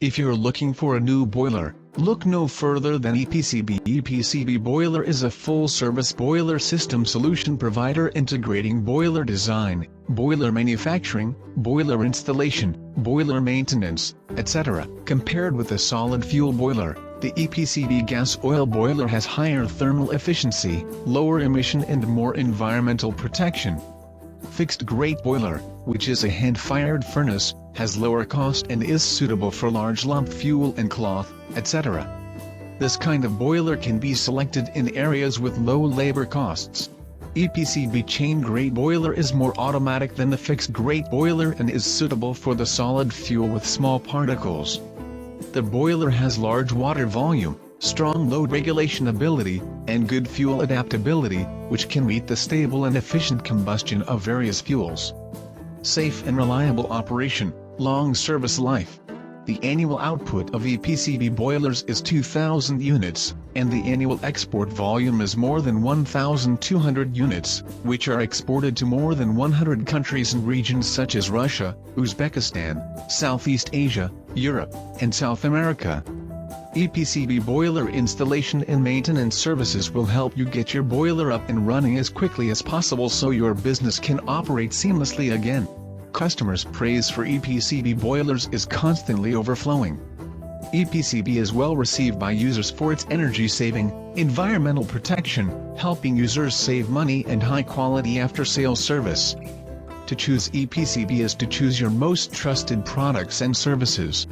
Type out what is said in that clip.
If you're looking for a new boiler, look no further than EPCB. EPCB Boiler is a full-service boiler system solution provider integrating boiler design, boiler manufacturing, boiler installation, boiler maintenance, etc. Compared with a solid fuel boiler, the EPCB gas oil boiler has higher thermal efficiency, lower emission and more environmental protection. Fixed grate boiler, which is a hand-fired furnace, has lower cost and is suitable for large lump fuel and cloth, etc. This kind of boiler can be selected in areas with low labor costs. EPCB chain grate boiler is more automatic than the fixed grate boiler and is suitable for the solid fuel with small particles. The boiler has large water volume, strong load regulation ability, and good fuel adaptability, which can meet the stable and efficient combustion of various fuels. Safe and reliable operation, long service life. The annual output of EPCB boilers is 2,000 units, and the annual export volume is more than 1,200 units, which are exported to more than 100 countries and regions such as Russia, Uzbekistan, Southeast Asia, Europe, and South America. EPCB boiler installation and maintenance services will help you get your boiler up and running as quickly as possible so your business can operate seamlessly again. Customers' praise for EPCB boilers is constantly overflowing. EPCB is well received by users for its energy saving, environmental protection, helping users save money and high quality after-sales service. To choose EPCB is to choose your most trusted products and services.